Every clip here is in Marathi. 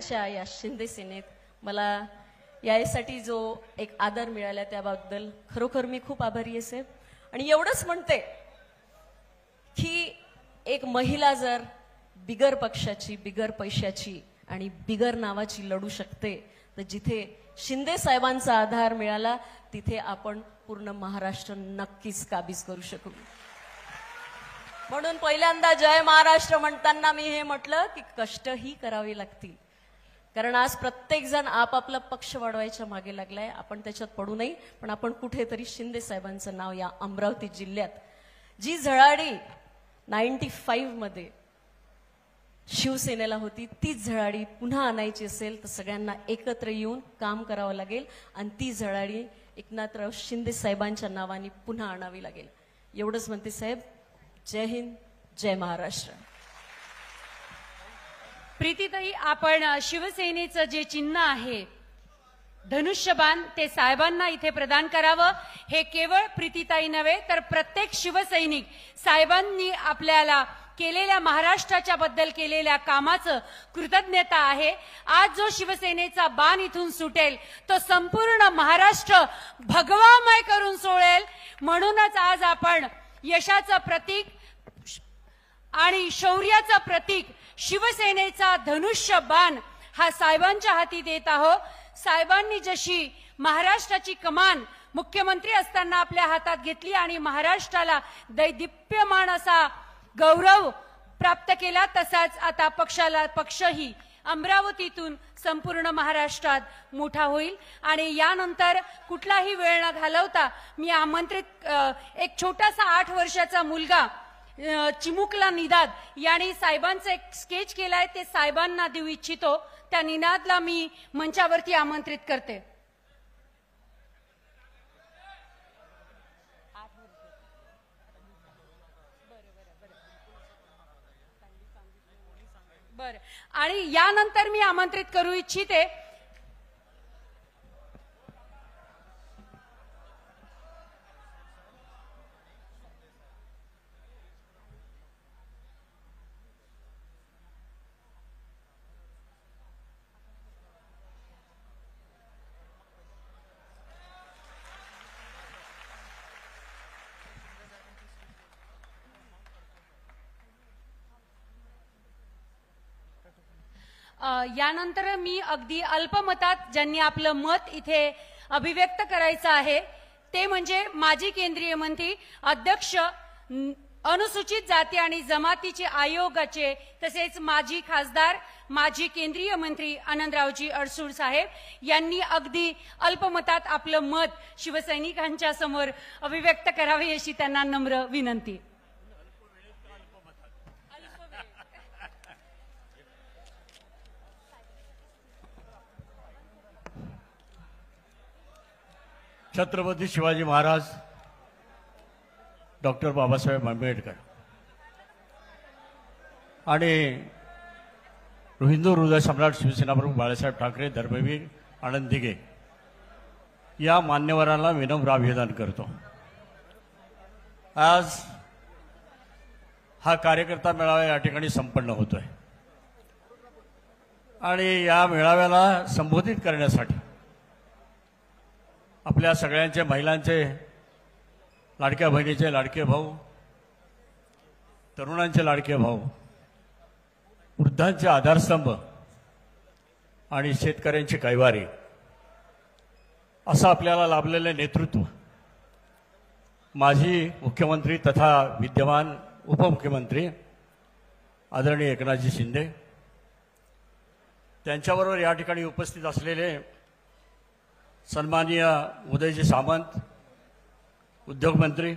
या शिंदे सेनेत मला यासाठी जो एक आदर मिळाला त्याबद्दल खरोखर मी खूप आभारी आहे साहेब. आणि एवढंच म्हणते की एक महिला जर बिगर पक्षाची, बिगर पैशाची आणि बिगर नावाची लढू शकते, तर जिथे शिंदे साहेबांचा आधार मिळाला तिथे आपण पूर्ण महाराष्ट्र नक्कीच काबीज करू शकू. म्हणून पहिल्यांदा जय महाराष्ट्र म्हणताना मी हे म्हटलं की कष्टही करावे लागतील, कारण आज प्रत्येक जण आपापला पक्ष वाढवायच्या मागे लागलाय. आपण त्याच्यात पडू नये, पण आपण कुठेतरी शिंदे साहेबांचं नाव या अमरावती जिल्ह्यात जी झळाळी 95 मध्ये शिवसेनेला होती तीच झळाळी पुन्हा आणायची असेल तर सगळ्यांना एकत्र येऊन काम करावं लागेल आणि ती झळाळी एकनाथराव शिंदे साहेबांच्या नावाने पुन्हा आणावी लागेल. एवढंच म्हणते साहेब. जय हिंद, जय महाराष्ट्र. प्रीतीताई, आपण शिवसेनेचं जे चिन्ह आहे धनुष्यबाण ते साहेबांना इथे प्रदान करावं. हे केवळ प्रीतीताई नव्हे तर प्रत्येक शिवसैनिक साहेबांनी आपल्याला केलेल्या महाराष्ट्राच्या बद्दल केलेल्या कामाचं कृतज्ञता आहे. आज जो शिवसेनेचा बाण इथून सुटेल तो संपूर्ण महाराष्ट्र भगवामय करून सोडेल. म्हणूनच आज आपण यशाचं प्रतीक आणि शौर्याचं प्रतीक शिवसेनेचा धनुष्य बाण हा साहेबांच्या हाती देत आहोत. साहेबांनी जशी महाराष्ट्राची कमान मुख्यमंत्री असताना आपल्या हातात घेतली आणि महाराष्ट्राला दैदिप्यमान असा गौरव प्राप्त केला, तसाच आता पक्षही अमरावतीतून संपूर्ण महाराष्ट्रात मोठा होईल. आणि यानंतर कुठलाही वेळ न घालवता मी आमंत्रित एक छोटासा 8 वर्षाचा मुलगा चिमुकला निनाद यांनी साहेबांचं एक स्केच केलाय, ते साहेबांना देऊ इच्छितो. त्या निनादला मी मंचावरती आमंत्रित करते. बरं, आणि यानंतर मी आमंत्रित करू इच्छिते यानंतर मी अगदी अल्पमतात ज्यांनी आपलं मत इथे अभिव्यक्त करायचं आहे ते म्हणजे माजी केंद्रीय मंत्री, अध्यक्ष अनुसूचित जाती आणि जमातीचे आयोगाचे, तसेच माजी खासदार, माजी केंद्रीय मंत्री आनंदरावजी अडसूळ साहेब यांनी अगदी अल्पमतात आपलं मत शिवसैनिकांच्या समोर अभिव्यक्त करावे अशी त्यांना नम्र विनंती. छत्रपती शिवाजी महाराज, डॉक्टर बाबासाहेब आंबेडकर आणि हिंदू हृदय सम्राट शिवसेना प्रमुख बाळासाहेब ठाकरे, धर्मवीर आनंद दिघे या मान्यवरांना विनम्र अभिवादन करतो. आज हा कार्यकर्ता मेळावा या ठिकाणी संपन्न होतोय आणि या मेळाव्याला संबोधित करण्यासाठी आपल्या सगळ्यांचे, महिलांचे लाडक्या बहिणीचे लाडके भाऊ, तरुणांचे लाडके भाऊ, वृद्धांचे आधारस्तंभ आणि शेतकऱ्यांचे कैवारी असं आपल्याला लाभलेले नेतृत्व माजी मुख्यमंत्री तथा विद्यमान उपमुख्यमंत्री आदरणीय एकनाथजी शिंदे, त्यांच्याबरोबर या ठिकाणी उपस्थित असलेले सन्माननीय उदयजी सामंत उद्योगमंत्री,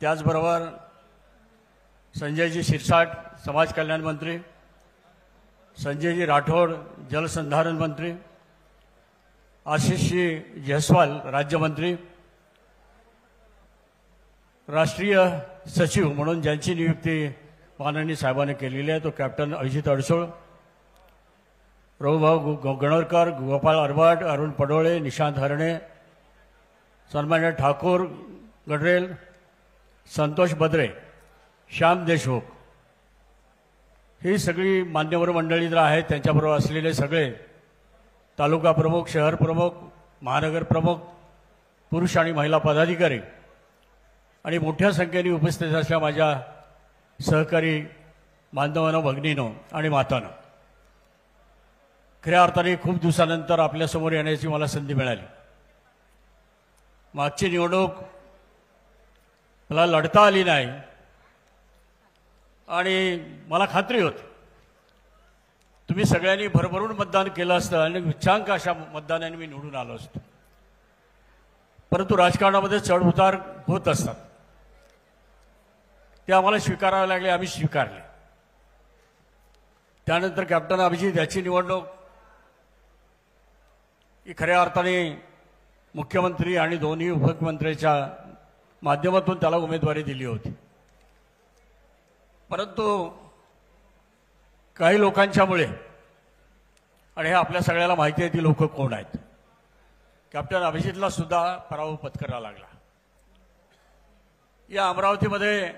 त्याचबरोबर संजयजी शिरसाट समाज कल्याण मंत्री, संजयजी राठोड जलसंधारण मंत्री, आशिषजी जयस्वाल राज्यमंत्री, राष्ट्रीय सचिव म्हणून ज्यांची नियुक्ती माननीय साहेबांनी केलेली आहे तो कॅप्टन अभिजित अडसूळ, रघुभाऊ गणोरकर, गोपाळ अरबाट, अरुण पडोळे, निशांत हरणे, सन्मान्य ठाकूर गडरेल, संतोष बद्रे, श्याम देशमुख ही सगळी मान्यवर मंडळी जर आहेत त्यांच्याबरोबर असलेले सगळे तालुका प्रमुख, शहर प्रमुख, महानगर प्रमुख, पुरुष आणि महिला पदाधिकारी आणि मोठ्या संख्येने उपस्थित असलेल्या माझ्या सहकारी बांधवांनो, भगिनीनो आणि मातांनो, खऱ्या अर्थाने खूप दिवसानंतर आपल्यासमोर येण्याची मला संधी मिळाली. मागची निवडणूक मला लढता आली नाही आणि मला खात्री होती तुम्ही सगळ्यांनी भरभरून मतदान केलं असतं आणि उच्चांक अशा मतदानाने मी निवडून आलो असतो. परंतु राजकारणामध्ये चढउतार होत असतात, ते आम्हाला स्वीकारावे लागले, आम्ही स्वीकारले. त्यानंतर कॅप्टन अभिजित याची निवडणूक ही खऱ्या अर्थाने मुख्यमंत्री आणि दोन्ही उपमुख्यमंत्र्यांच्या माध्यमातून त्याला उमेदवारी दिली होती. परंतु काही लोकांच्यामुळे, आणि हे आपल्या सगळ्याला माहिती आहे ती लोक कोण आहेत, कॅप्टन अभिजितला सुद्धा पराभव पत्करावा लागला. या अमरावतीमध्ये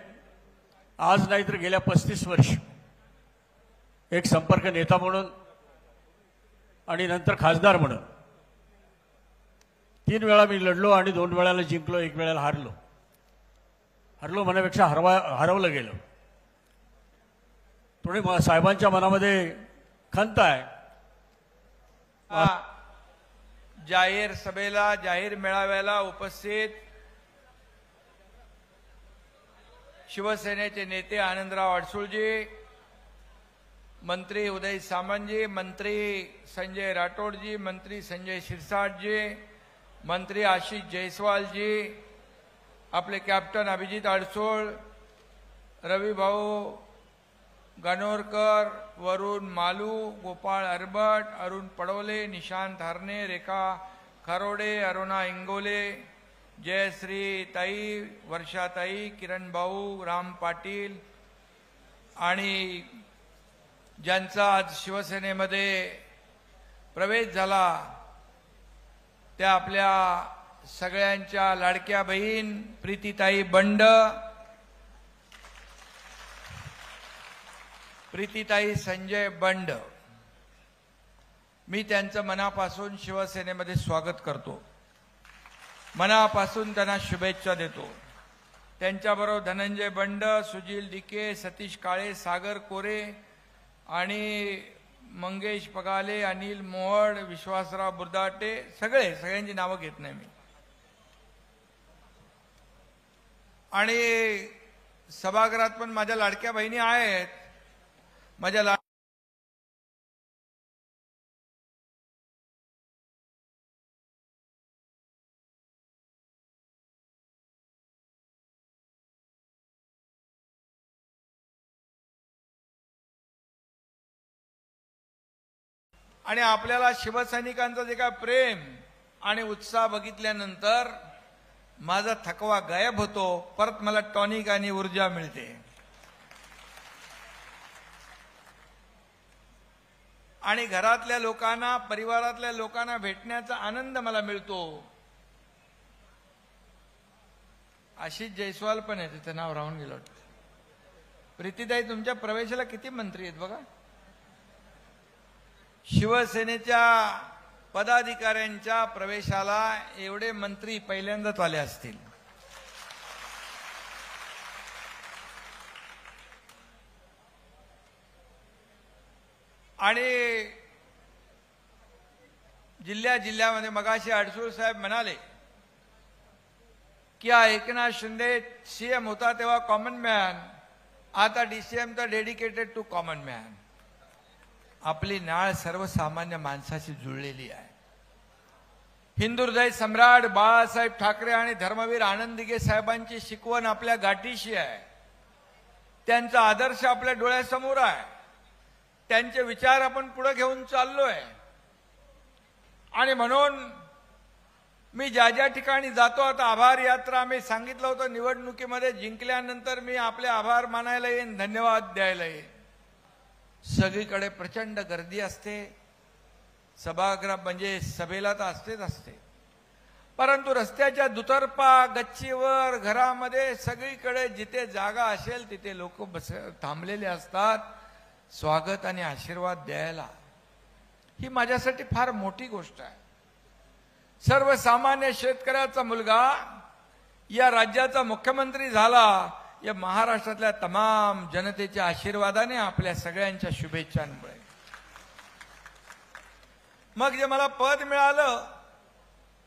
आज नाही तर गेल्या 35 वर्ष एक संपर्क नेता म्हणून आणि नंतर खासदार म्हणून 3 वेळा मी लढलो आणि 2 वेळाला जिंकलो, 1 वेळेला हारलो. हरलो म्हणण्यापेक्षा हरवलं गेलं. थोडी साहेबांच्या मनामध्ये खंत आहे. जाहीर सभेला, जाहीर मेळाव्याला उपस्थित शिवसेनेचे नेते आनंदराव अडसूळजी, मंत्री उदय सामंतजी, मंत्री संजय राठोडजी, मंत्री संजय शिरसाटजी, मंत्री आशिष जयस्वालजी, आपले कॅप्टन अभिजित अडसूळ, रविभाऊ गणोरकर, वरुण मालू, गोपाळ अरबट, अरुण पडवले, निशांत हरणे, रेखा खरोडे, अरुणा इंगोले, जयश्री ताई, वर्षाताई, किरण भाऊ, राम पाटील आणि ज्यांचा आज शिवसेनेमध्ये प्रवेश झाला त्या आपल्या सगळ्यांच्या लाडक्या बहीण प्रीतीताई बंड, प्रीतीताई संजय बंड, मी त्यांचं मनापासून शिवसेनेमध्ये स्वागत करतो, मनापासून त्यांना शुभेच्छा देतो. त्यांच्याबरोबर धनंजय बंड, सुजील डिके, सतीश काळे, सागर कोरे आणि मंगेश पगाले, अनिल मोहड, विश्वासराव बुर्दाटे, सगळ्यांची नावं घेत नाही मी. आणि सभागृहात पण माझ्या लाडक्या बहिणी आहेत. माझ्या आणि आपल्याला शिवसैनिकांचं जे काय प्रेम आणि उत्साह बघितल्यानंतर माझा थकवा गायब होतो, परत मला टॉनिक आणि ऊर्जा मिळते. आणि घरातल्या लोकांना, परिवारातल्या लोकांना भेटण्याचा आनंद मला मिळतो. आशिष जयस्वाल पण आहे, तिचं नाव राहून गेलं. प्रीतीताई, तुमच्या प्रवेशाला किती मंत्री आहेत बघा. शिवसेनेच्या पदाधिकाऱ्यांच्या प्रवेशाला एवढे मंत्री पहिल्यांदाच आले असतील. आणि जिल्ह्यामध्ये मगाशी अडसूळ साहेब म्हणाले की एकनाथ शिंदे सीएम होता तेव्हा कॉमन मॅन, आता डीसीएम तर डेडिकेटेड टू कॉमन मॅन. आपली नाळ सर्वसामान्य माणसाशी जुळलेली आहे. हिंदू हृदय सम्राट बाळासाहेब ठाकरे आणि धर्मवीर आनंद दिघे साहेबांची शिकवण आपल्या गाठीशी आहे. त्यांचा आदर्श आपल्या डोळ्यासमोर आहे. त्यांचे विचार आपण पुढे घेऊन चाललोय. आणि म्हणून मी ज्या ज्या ठिकाणी जातो, आता आभार यात्रा आम्ही सांगितलं होतं, निवडणुकीमध्ये जिंकल्यानंतर मी आपले आभार मानायला येईन, धन्यवाद द्यायला येईन. सगळीकडे प्रचंड गर्दी असते. सभागृह म्हणजे सभेला तर असते, परंतु रस्त्याच्या दुतर्फा, गच्चीवर, घरामध्ये सगळीकडे जिथे जागा असेल तिथे लोक थांबलेले असतात. स्वागत आणि आशीर्वाद द्यायला ही माझ्यासाठी फार मोठी गोष्ट आहे. सर्वसामान्य शेतकऱ्याचा मुलगा या राज्याचा मुख्यमंत्री झाला, या महाराष्ट्रातल्या तमाम जनतेच्या आशीर्वादाने, आपल्या सगळ्यांच्या शुभेच्छांमुळे. मग जे मला पद मिळालं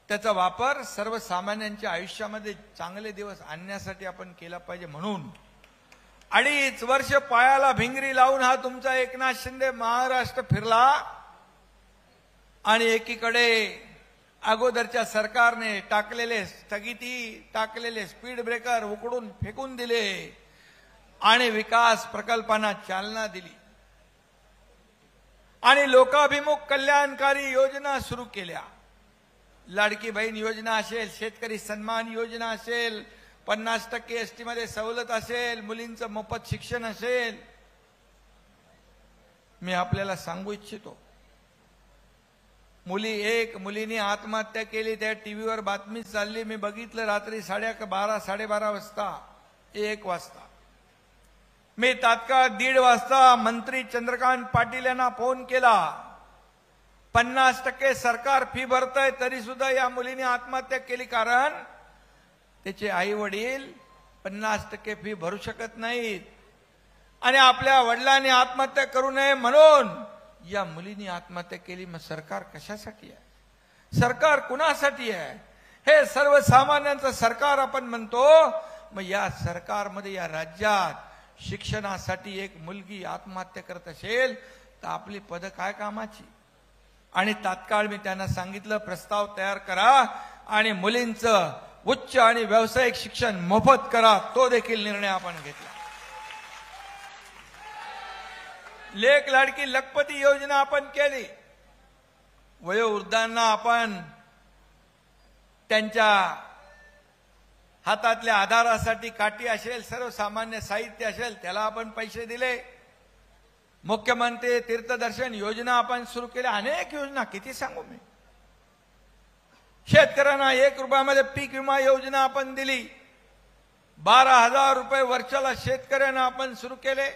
त्याचा वापर सर्वसामान्यांच्या आयुष्यामध्ये चांगले दिवस आणण्यासाठी आपण केला पाहिजे. म्हणून 2.5 वर्ष पायाला भिंगरी लावून हा तुमचा एकनाथ शिंदे महाराष्ट्र फिरला आणि एकीकडे अगोदरच्या सरकारने टाकलेले स्थगिती, टाकलेले स्पीड ब्रेकर उकडून फेकून दिले आणि विकास प्रकल्पांना चालना दिली आणि लोकाभिमुख कल्याणकारी योजना सुरू केल्या. लाडकी बहीण योजना असेल, शेतकरी सन्मान योजना असेल, 50% एसटी मध्ये सवलत असेल, मुलींचं मोफत शिक्षण असेल. मी आपल्याला सांगू इच्छितो, मुलीने आत्महत्या केली, त्या टीव्हीवर बातमी चालली, मी बघितलं रात्री 12:30 साडेबारा वाजता, 1 वाजता. मी तात्काळ 1:30 वाजता मंत्री चंद्रकांत पाटील यांना फोन केला. 50% सरकार फी भरतय तरी सुद्धा या मुलीने आत्महत्या केली, कारण त्याचे आई वडील 50% फी भरू शकत नाहीत आणि आपल्या वडिलांनी आत्महत्या करू नये म्हणून या मुलीने आत्महत्या केली. मग सरकार कशासाठी आहे? सरकार कुणासाठी आहे? हे सर्वसामान्यांचं सरकार आपण म्हणतो. मग या सरकारमध्ये, या राज्यात शिक्षणासाठी एक मुलगी आत्महत्या करत असेल तर आपली पद काय कामाची? आणि तात्काळ मी त्यांना सांगितलं, प्रस्ताव तयार करा आणि मुलींचं उच्च आणि व्यावसायिक शिक्षण मोफत करा. तो देखील निर्णय आपण घेतला. लेक लाडकी लखपती योजना आपण केली. वयोवृद्धांना आपण त्यांच्या हातातल्या आधारासाठी काठी असेल, सर्वसामान्य साहित्य असेल, त्याला आपण पैसे दिले. मुख्यमंत्री तीर्थदर्शन योजना आपण सुरू केल्या. अनेक योजना, किती सांगू मी. शेतकऱ्यांना 1 रुपयामध्ये पीक विमा योजना आपण दिली. 12,000 रुपये वर्षाला शेतकऱ्यांना आपण सुरू केले.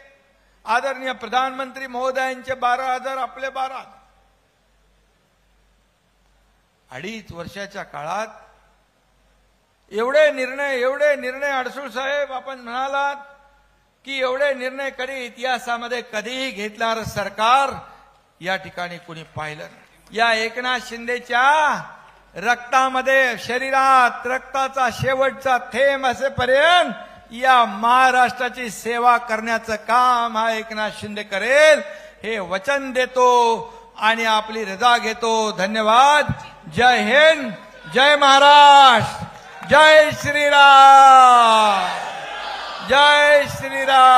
आदरणीय प्रधानमंत्री महोदयांचे 12,000, आपले 12,000. 2.5 वर्षाच्या काळात एवढे निर्णय अडसूळ साहेब आपण म्हणालात की एवढे निर्णय कधी इतिहासामध्ये कधीही घेतणार सरकार या ठिकाणी कुणी पाहिलं नाही. या एकनाथ शिंदेच्या रक्तामध्ये, शरीरात रक्ताचा शेवटचा थेंब असेपर्यंत या महाराष्ट्राची सेवा करण्याचं काम हा एकनाथ शिंदे करेल, हे वचन देतो आणि आपली रजा घेतो. धन्यवाद. जय हिंद, जय महाराष्ट्र, जय श्रीराम, जय श्रीराम.